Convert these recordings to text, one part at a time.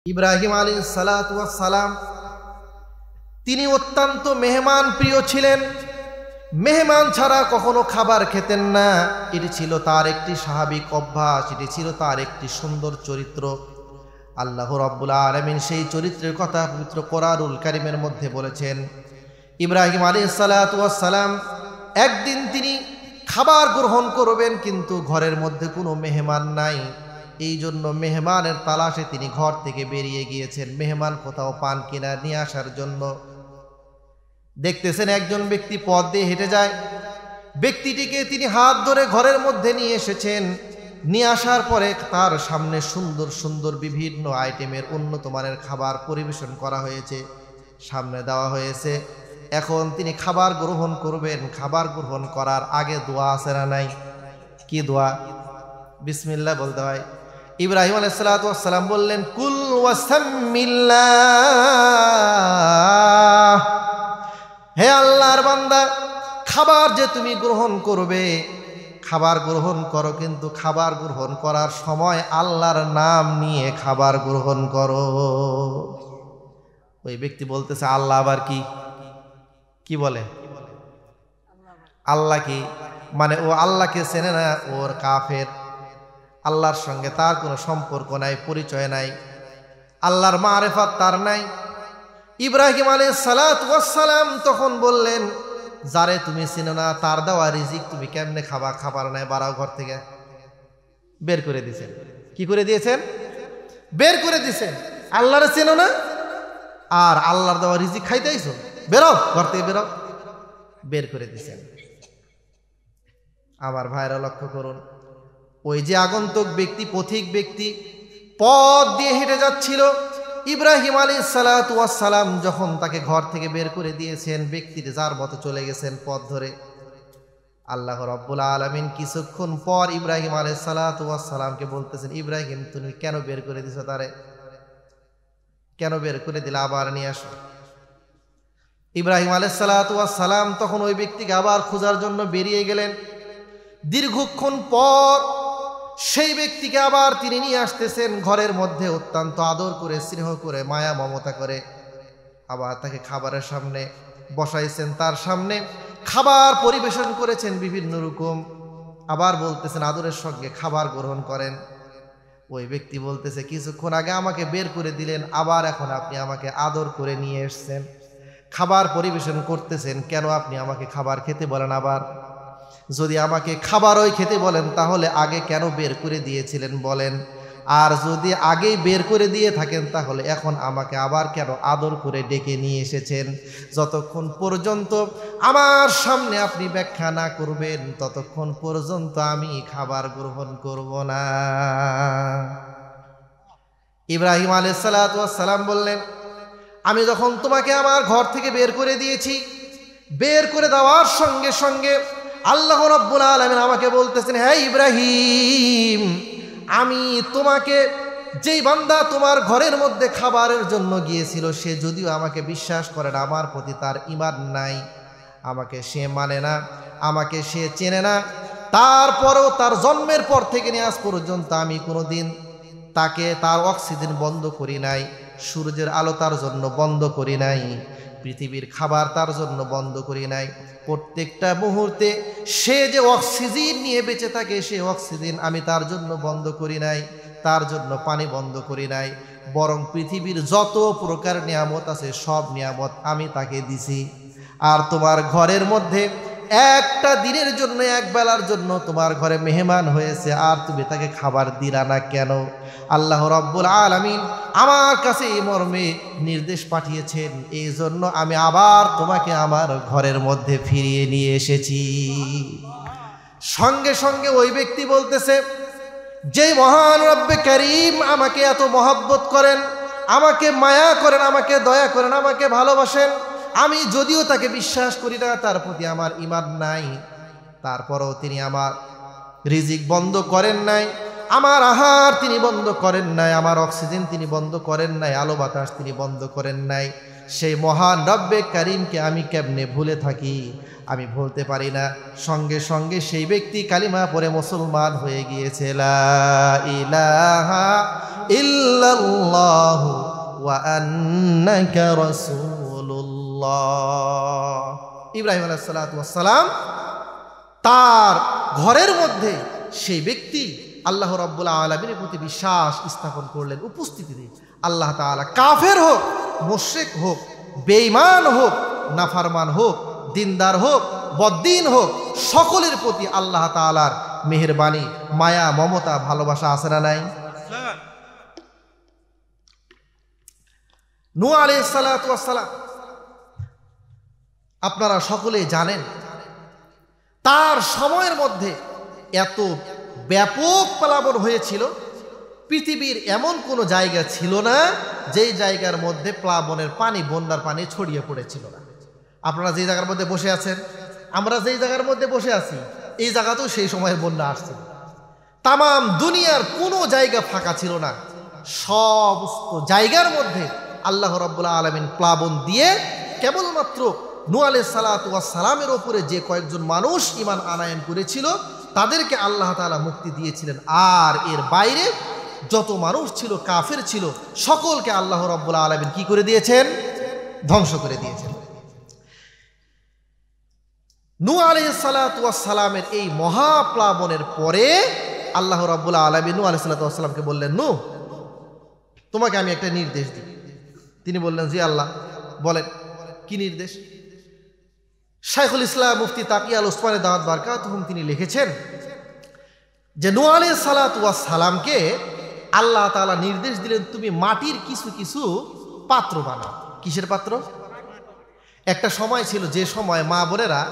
ইব্রাহিম আলাইহিস সালাতু ওয়াস সালাম তিনি অত্যন্ত মেহমান প্রিয় ছিলেন। মেহমান ছাড়া কখনো খাবার খেতেন না। এটি ছিল তার একটি স্বাভাবিক অভ্যাস, এটি ছিল তার একটি সুন্দর চরিত্র। আল্লাহ রাব্বুল আলামিন সেই চরিত্রের কথা পবিত্র কোরআনুল কারীমের মধ্যে বলেছেন। ইব্রাহিম আলাইহিস সালাতু ওয়াস সালাম একদিন তিনি খাবার গ্রহণ করবেন, কিন্তু ঘরের মধ্যে কোনো মেহমান নাই। এই জন্য মেহমানের তালাশে তিনি ঘর থেকে বেরিয়ে গিয়েছেন, মেহমান কোথাও পান কিনা নিয়ে আসার জন্য। দেখতেছেন একজন ব্যক্তি পথ দিয়ে হেঁটে যায়, ব্যক্তিটিকে তিনি হাত ধরে ঘরের মধ্যে নিয়ে এসেছেন। নিয়ে আসার পরে তার সামনে সুন্দর সুন্দর বিভিন্ন আইটেমের উন্নত মানের খাবার পরিবেশন করা হয়েছে, সামনে দেওয়া হয়েছে। এখন তিনি খাবার গ্রহণ করবেন। খাবার গ্রহণ করার আগে দোয়া আছে না নাই? কি দোয়া? বিসমিল্লাহ বলতে হয়। ইব্রাহিম আলাইহিস সালাতু ওয়াস সালাম বললেন, কুল ওয়াসাম্মিল্লাহ, হে আল্লাহর বান্দা, খাবার যে তুমি গ্রহণ করবে, খাবার গ্রহণ করো, কিন্তু খাবার গ্রহণ করার সময় আল্লাহর নাম নিয়ে খাবার গ্রহণ করো। ওই ব্যক্তি বলতেছে, আল্লাহ আবার কি? কি বলে? আল্লাহ কি? মানে ও আল্লাহকে চেনে না, ওর কাফের। আল্লাহর সঙ্গে তার কোনো সম্পর্ক নাই, পরিচয় নাই, আল্লাহর মারিফাত তার নাই। ইব্রাহিম আলাইহিস সালাতু ওয়াস সালাম তখন বললেন, যারে তুমি চিনো না তার দেওয়া রিজিক তুমি কেমনে খাবা? খাবার নাই, বাড়াও ঘর থেকে। বের করে দিয়েছেন। কি করে দিয়েছেন? বের করে দিয়েছেন। আল্লাহরে চেনো না আর আল্লাহর দেওয়া রিজিক খাইতেইছো, বেরো ঘর থেকে, বেরো। বের করে দিয়েছেন। আমার ভাইরা লক্ষ্য করুন, ওই যে আগন্তুক ব্যক্তি, পথিক ব্যক্তি পথ দিয়ে হেঁটে যাচ্ছিল, ইব্রাহিম আলাইহিস সালাতু ওয়াস সালাম যখন তাকে ঘর থেকে বের করে দিয়েছেন, ব্যক্তিটি যার মতো চলে গেছেন পথ ধরে। আল্লাহ রাব্বুল আলামিন কিছুক্ষণ পর ইব্রাহিম আলাইহিস সালাতু ওয়াস সালামকে বলতেছেন, ইব্রাহিম তুমি কেন বের করে দিছো তারে? কেন বের করে দিলে? আবার নিয়ে আসো। ইব্রাহিম আলাইহিস সালাতু ওয়াস সালাম তখন ওই ব্যক্তিকে আবার খোঁজার জন্য বেরিয়ে গেলেন। দীর্ঘক্ষণ পর সেই ব্যক্তিকে আবার তিনি নিয়ে আসতেছেন ঘরের মধ্যে, অত্যন্ত আদর করে, স্নেহ করে, মায়া মমতা করে। আবার তাকে খাবারের সামনে বসাইছেন, তার সামনে খাবার পরিবেশন করেছেন বিভিন্ন রকম। আবার বলতেছেন আদরের সঙ্গে খাবার গ্রহণ করেন। ওই ব্যক্তি বলতেছে, কিছুক্ষণ আগে আমাকে বের করে দিলেন, আবার এখন আপনি আমাকে আদর করে নিয়ে এসছেন, খাবার পরিবেশন করতেছেন, কেন আপনি আমাকে খাবার খেতে বলেন? আবার যদি আমাকে খাবারই খেতে বলেন তাহলে আগে কেন বের করে দিয়েছিলেন বলেন? আর যদি আগেই বের করে দিয়ে থাকেন তাহলে এখন আমাকে আবার কেন আদর করে ডেকে নিয়ে এসেছেন? যতক্ষণ পর্যন্ত আমার সামনে আপনি ব্যাখ্যা না করবেন ততক্ষণ পর্যন্ত আমি খাবার গ্রহণ করব না। ইব্রাহিম আলাইহিস সালাতু ওয়াস সালাম বললেন, আমি যখন তোমাকে আমার ঘর থেকে বের করে দিয়েছি, বের করে দেওয়ার সঙ্গে সঙ্গে আল্লাহ রাব্বুল আলামিন আমাকে বলতেছেন, হে ইব্রাহিম, আমি তোমাকে, যেই বান্দা তোমার ঘরের মধ্যে খাবারের জন্য গিয়েছিল, সে যদিও আমাকে বিশ্বাস করে না, আমার প্রতি তার ঈমান নাই, আমাকে সে মানে না, আমাকে সে চেনে না, তারপরেও তার জন্মের পর থেকে নিয়ে আজ পর্যন্ত আমি কোনোদিন তাকে তার অক্সিজেন বন্ধ করি নাই, সূর্যের আলো তার জন্য বন্ধ করি নাই, পৃথিবীর খাবার তার জন্য বন্ধ করি নাই। প্রত্যেকটা মুহূর্তে সে যে অক্সিজেন নিয়ে বেঁচে থাকে, সে অক্সিজেন আমি তার জন্য বন্ধ করি নাই, তার জন্য পানি বন্ধ করি নাই, বরং পৃথিবীর যত প্রকার নিয়ামত আছে সব নিয়ামত আমি তাকে দিছি। আর তোমার ঘরের মধ্যে একটা দিনের জন্য, এক বেলার জন্য তোমার ঘরে মেহমান হয়েছে, আর তুমি তাকে খাবার দিলা না কেন? আল্লাহ রাব্বুল আলামিন আমার কাছে এই মর্মে নির্দেশ পাঠিয়েছেন, এই জন্য আমি আবার তোমাকে আমার ঘরের মধ্যে ফিরিয়ে নিয়ে এসেছি। সঙ্গে সঙ্গে ওই ব্যক্তি বলতেছে, যেই মহান রব্বে কারীম আমাকে এত মহব্বত করেন, আমাকে মায়া করেন, আমাকে দয়া করেন, আমাকে ভালোবাসেন, আমি যদিও তাকে বিশ্বাস করি না, তার প্রতি আমার ঈমান নাই, তারপরেও তিনি আমার রিজিক বন্ধ করেন নাই, আমার আহার তিনি বন্ধ করেন নাই, আমার অক্সিজেন তিনি বন্ধ করেন নাই, আলো বাতাস তিনি বন্ধ করেন নাই। সেই মহান রব্বে কারীমকে আমি কেমনে ভুলে থাকি? আমি ভুলতে পারি না। সঙ্গে সঙ্গে সেই ব্যক্তি কালিমা পড়ে মুসলমান হয়ে গিয়েছে। লা ইলাহা ইল্লাল্লাহু ওয়া আন্নাকা রাসূলুল্লাহ। ইব্রাহিম আলাইহিস সালাতু ওয়াস সালাম তার ঘরের মধ্যে সেই ব্যক্তি আল্লাহ রাব্বুল আলামিনের প্রতি বিশ্বাস স্থাপন করলেন উপস্থিতিতে। আল্লাহ তাআলা কাফের হোক, মুশরিক হোক, বেঈমান হোক, নাফরমান হোক, দিনদার হোক, বদ্দিন হোক, সকলের প্রতি আল্লাহ তাআলার মেহেরবানি, মায়া, মমতা, ভালোবাসা আছে না নাই? নূহ আলাইহিস সালাতু ওয়াস সালাম আপনারা সকলেই জানেন তার সময়ের মধ্যে এত ব্যাপক প্লাবন হয়েছিল, পৃথিবীর এমন কোনো জায়গা ছিল না যেই জায়গার মধ্যে প্লাবনের পানি, বন্যার পানি ছড়িয়ে পড়েছিল না। আপনারা যেই জায়গার মধ্যে বসে আছেন, আমরা যেই জায়গার মধ্যে বসে আছি, এই জায়গাতেও সেই সময়ের বন্যা আসছে। তামাম দুনিয়ার কোনো জায়গা ফাঁকা ছিল না, সমস্ত জায়গার মধ্যে আল্লাহ রাব্বুল আলামিন প্লাবন দিয়ে কেবলমাত্র নূহ আলাইহিস সালাতু ওয়াস সালামের ওপরে যে কয়েকজন মানুষ ঈমান আনয়ন করেছিল তাদেরকে আল্লাহ তাআলা মুক্তি দিয়েছিলেন। আর এর বাইরে যত মানুষ ছিল, কাফের ছিল, সকলকে আল্লাহ রাব্বুল আলামিন কি করে দিয়েছেন? ধ্বংস করে দিয়েছেন। নূহ আলাইহিস সালাতু ওয়াস সালামের এই মহাপ্লাবনের পরে আল্লাহ রাব্বুল আলামিন নূহ আলাইহিস সালাতু ওয়াস সালামকে বললেন, নূহ, তোমাকে আমি একটা নির্দেশ দিই। তিনি বললেন, জি আল্লাহ, বলেন কি নির্দেশ? শাইখুল ইসলাম মুফতি তাকি আল উসমানী দাওয়াত বারকাতুহুম তিনি লিখেছেন যে নূহ আলাইহিস সালাতু ওয়াস সালামকে আল্লাহ তাআলা নির্দেশ দিলেন, তুমি মাটির কিছু কিছু পাত্র বানাও। কিসের পাত্র? একটা সময় ছিল যে সময় মা বোনেরা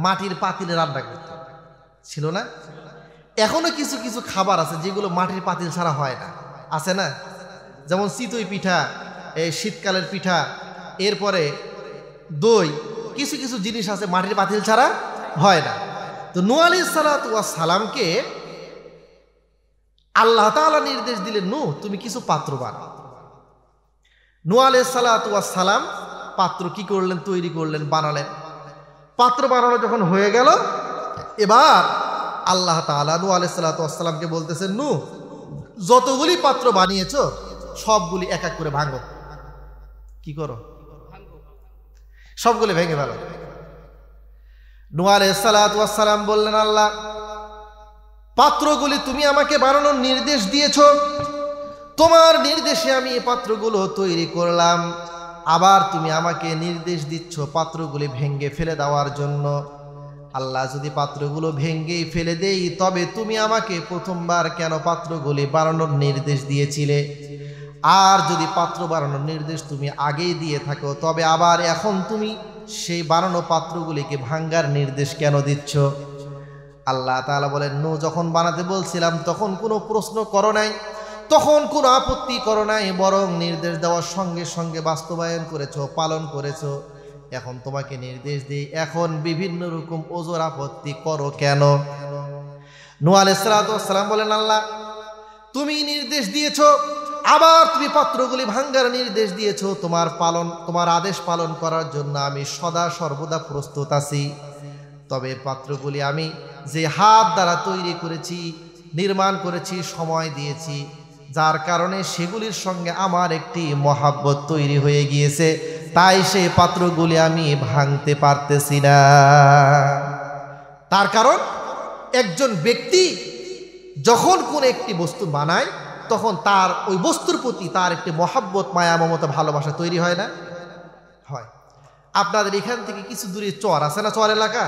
মাটির পাতিলে রান্না করত, ছিল না? এখনো কিছু কিছু খাবার আছে যেগুলো মাটির পাতিল ছাড়া হয় না, আছে না? যেমন চিতই পিঠা, এই শীতকালের পিঠা, এরপরে দই, কিছু কিছু জিনিস আছে মাটির পাতিল ছাড়া হয় না। তো নূহ আলাইহিস সালাতু ওয়াস সালামকে আল্লাহ তাআলা নির্দেশ দিলেন, নূহ, তুমি কিছু পাত্র বানাও। নূহ আলাইহিস সালাতু ওয়াস সালাম পাত্র কি করলেন? তৈরি করলেন, বানালেন। পাত্র বানানো যখন হয়ে গেল, এবার আল্লাহ তাআলা নূহ আলাইহিস সালাতু ওয়াস সালামকে বলতেছেন, নূহ, যতগুলি পাত্র বানিয়েছো সবগুলি এক এক করে ভাঙো। কি করো? সবগুলি ভেঙে ফেলো। নূহ আলাইহিস সালাতু ওয়াস সালাম বললেন, আল্লাহ, পাত্রগুলি তুমি আমাকে বানানোর নির্দেশ দিয়েছ, তোমার নির্দেশে আমি এই পাত্রগুলো তৈরি করলাম, আবার তুমি আমাকে নির্দেশ দিচ্ছ পাত্রগুলি ভেঙে ফেলে দেওয়ার জন্য। আল্লাহ, যদি পাত্রগুলো ভেঙেই ফেলে দেই, তবে তুমি আমাকে প্রথমবার কেন পাত্রগুলি বানানোর নির্দেশ দিয়েছিলে? আর যদি পাত্র বানানোর নির্দেশ তুমি আগেই দিয়ে থাকো, তবে আবার এখন তুমি সেই বানানো পাত্রগুলিকে ভাঙ্গার নির্দেশ কেন দিচ্ছ? আল্লাহ তাআলা বলেন, নূহ, যখন বানাতে বলছিলাম তখন কোনো প্রশ্ন করো নাই, তখন কোনো আপত্তি করো নাই, বরং নির্দেশ দেওয়ার সঙ্গে সঙ্গে বাস্তবায়ন করেছো, পালন করেছো। এখন তোমাকে নির্দেশ দিই, এখন বিভিন্ন রকম ওজর আপত্তি করো কেন? নূহ আলাইহিস সালাতু ওয়াস সালাম বলেন, আল্লাহ, তুমি নির্দেশ দিয়েছো, আবার তুমি পাত্রগুলি ভাঙ্গার নির্দেশ দিয়েছো, তোমার আদেশ পালন করার জন্য আমি সদা সর্বদা প্রস্তুত আছি। তবে পাত্রগুলি আমি যে হাত দ্বারা তৈরি করেছি, নির্মাণ করেছি, সময় দিয়েছি, যার কারণে সেগুলির সঙ্গে আমার একটি মহাব্বত তৈরি হয়ে গিয়েছে, তাই সেই পাত্রগুলি আমি ভাঙতে পারতেছি না। তার কারণ একজন ব্যক্তি যখন কোন একটি বস্তু বানায় তখন তার ওই বস্তুর প্রতি তার একটি মহাব্বত, মায়া, মমতা, ভালোবাসা তৈরি হয় না? হয়। আপনাদের এখান থেকে কিছু দূরে চর আছে না, চর এলাকা?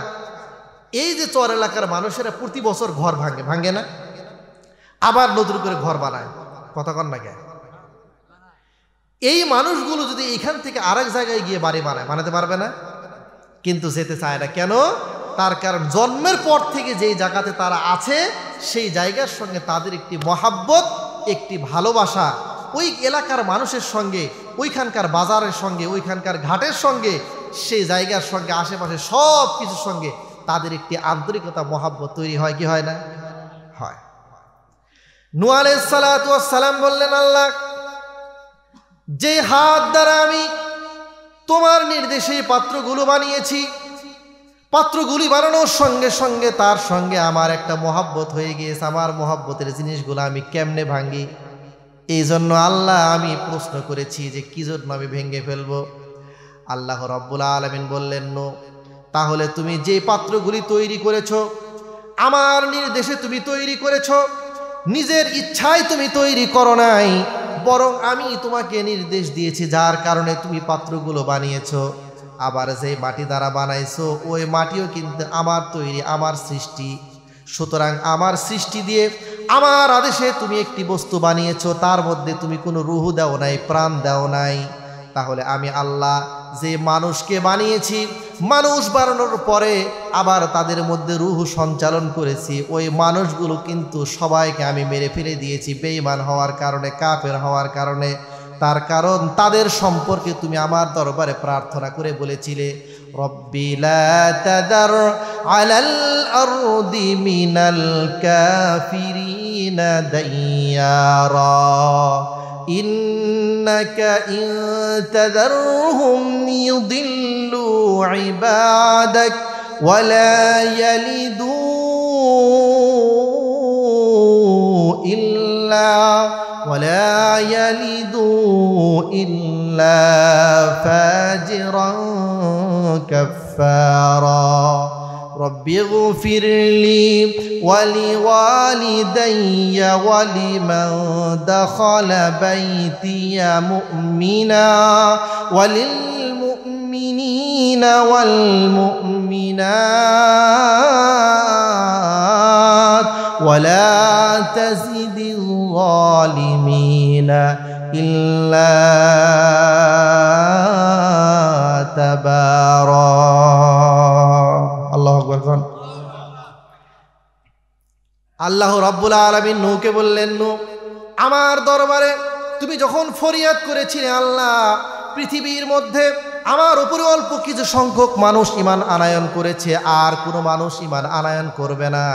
এই যে চর এলাকার মানুষেরা প্রতি বছর ঘর ভাঙে না? আবার নতুন করে ঘর বানায়, কথা কন না কেন? এই মানুষগুলো যদি এখান থেকে আরেক জায়গায় গিয়ে বাড়ি বানাতে পারবে না? কিন্তু যেতে চায় না কেন? তার কারণ জন্মের পর থেকে যেই জায়গাতে তারা আছে সেই জায়গার সঙ্গে তাদের একটি মহাব্বত, একটি ভালোবাসা, ওই এলাকার মানুষের সঙ্গে, ওইখানকার বাজারের সঙ্গে, ওইখানকার ঘাটের সঙ্গে, সেই জায়গার সঙ্গে, আশেপাশে সব কিছুর সঙ্গে তাদের একটি আন্তরিকতা, মহাব্বত তৈরি হয় কি হয় না? হয়। নূহ আলাইহিস সালাতু ওয়াস সালাম বললেন, আল্লাহ, যে হাত দ্বারা আমি তোমার নির্দেশে পাত্রগুলো বানিয়েছি, পাত্রগুলি বানানোর সঙ্গে সঙ্গে তার সঙ্গে আমার একটা মহাব্বত হয়ে গিয়েছে। আমার মহাব্বতের জিনিসগুলো আমি কেমনে ভাঙ্গি? এই জন্য আল্লাহ আমি প্রশ্ন করেছি যে কি জন্য আমি ভেঙে ফেলবো। আল্লাহ রাব্বুল আলামিন বললেন, নো, তাহলে তুমি যে পাত্রগুলি তৈরি করেছো আমার নির্দেশে তুমি তৈরি করেছো, নিজের ইচ্ছায় তুমি তৈরি করো নাই, বরং আমি তোমাকে নির্দেশ দিয়েছি যার কারণে তুমি পাত্রগুলো বানিয়েছো। আবার যে মাটি দ্বারা বানাইছো ওই মাটিও কিন্তু আমার তৈরি, আমার সৃষ্টি। সুতরাং আমার সৃষ্টি দিয়ে আমার আদেশে তুমি একটি বস্তু বানিয়েছো, তার মধ্যে তুমি কোনো রুহ দাও নাই, প্রাণ দাও নাই। তাহলে আমি আল্লাহ যে মানুষকে বানিয়েছি, মানুষ বানানোর পরে আবার তাদের মধ্যে রুহ সঞ্চালন করেছি, ওই মানুষগুলো কিন্তু সবাইকে আমি মেরে ফেলে দিয়েছি বেঈমান হওয়ার কারণে, কাফের হওয়ার কারণে। তার কারণ তাদের সম্পর্কে তুমি আমার দরবারে প্রার্থনা করে বলেছিলে, রব্বি লা তাদার আলাল আরদি মিনাল কাফিরিনা দাইয়ারা ইন্নাকা ইন তাদারহুম ইউদিল্লু ইবাদাক ওয়ালা ইয়ালিদু ইল্লা ফাজিরান কাফারা রব্বি ইগফিরলি ওয়া লিওয়ালিদাইয়া ওয়া লিমান দাখালা বাইতিয়া মুমিনা ওয়া লিল মুমিনিনা ওয়াল মুমিনাত ওয়া লা তাজিদিল যালিমিনা ইল্লা তাবারা। আল্লাহু আকবার। আল্লাহ রাব্বুল আলামিন নূহকে বললেন, নূহ, আমার দরবারে তুমি যখন ফরিয়াদ করেছিলে আল্লাহ পৃথিবীর মধ্যে আমার উপরে অল্প কিছু সংখ্যক মানুষ ঈমান আনয়ন করেছে, আর কোনো মানুষ ঈমান আনয়ন করবে না,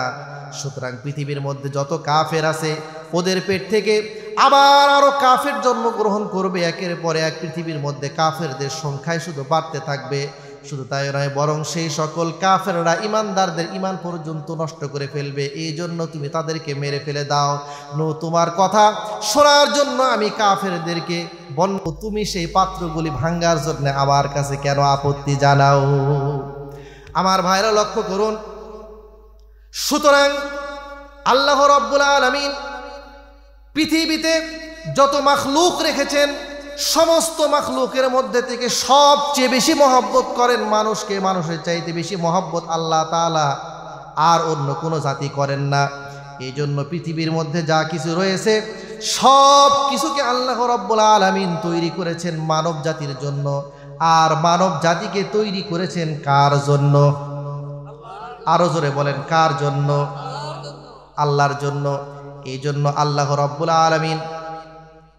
সুতরাং পৃথিবীর মধ্যে যত কাফের আছে ওদের পেট থেকে আবার আরো কাফের জন্মগ্রহণ করবে, একের পরে এক পৃথিবীর মধ্যে কাফেরদের সংখ্যায় শুধু বাড়তে থাকবে। শুধু তাই নয়, বরং সেই সকল কাফেররা ইমানদারদের ইমান পর্যন্ত নষ্ট করে ফেলবে। এই জন্য তুমি তাদেরকে মেরে ফেলে দাও। নূহ, তোমার কথা শোনার জন্য আমি কাফেরদেরকে বলবো, তুমি সেই পাত্রগুলি ভাঙ্গার জন্য আমার কাছে কেন আপত্তি জানাও? আমার ভাইরা লক্ষ্য করুন। সুতরাং আল্লাহ রাব্বুল আলামিন পৃথিবীতে যত মাখলুক রেখেছেন সমস্ত মাখলুকের মধ্যে থেকে সবচেয়ে বেশি মহব্বত করেন মানুষকে, মানুষের চাইতে বেশি মহব্বত আল্লাহ তাআলা আর অন্য কোনো জাতি করেন না। এই জন্য পৃথিবীর মধ্যে যা কিছু রয়েছে সব কিছুকে আল্লাহ রাব্বুল আলামিন তৈরি করেছেন মানব জাতির জন্য। আর মানব জাতিকে তৈরি করেছেন কার জন্য? আরো জোরে বলেন, কার জন্য? আল্লাহর জন্য। এই জন্য আল্লাহ রাব্বুল আলামিন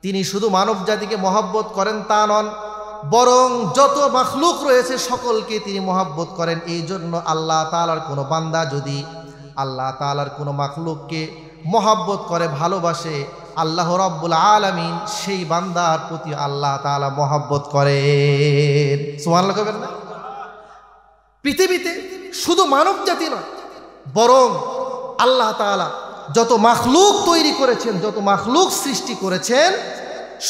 তিনি শুধু মানব জাতিকে মহব্বত করেন তা নন, বরং যত মাখলুক রয়েছে সকলকে তিনি মহব্বত করেন। এই জন্য আল্লাহ তাআলার কোনো বান্দা যদি আল্লাহ তাআলার কোনো মাখলুককে মহব্বত করে, ভালোবাসে, আল্লাহ রাব্বুল আলামিন সেই বান্দার প্রতি আল্লাহ তাআলা মহব্বত করেন। সুবহানাল্লাহ কইবেন না? পৃথিবীতে শুধু মানব জাতি নয়, বরং আল্লাহ তাআলা যত মাখলুক তৈরি করেছেন, যত মাখলুক সৃষ্টি করেছেন,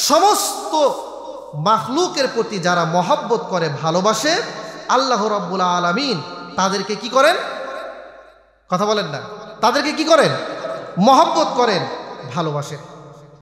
সমস্ত মাখলুকের প্রতি যারা মহব্বত করে, ভালোবাসে, আল্লাহ রাব্বুল আলামিন তাদেরকে কি করেন? কথা বলেন না, তাদেরকে কি করেন? মহব্বত করেন, ভালোবাসেন।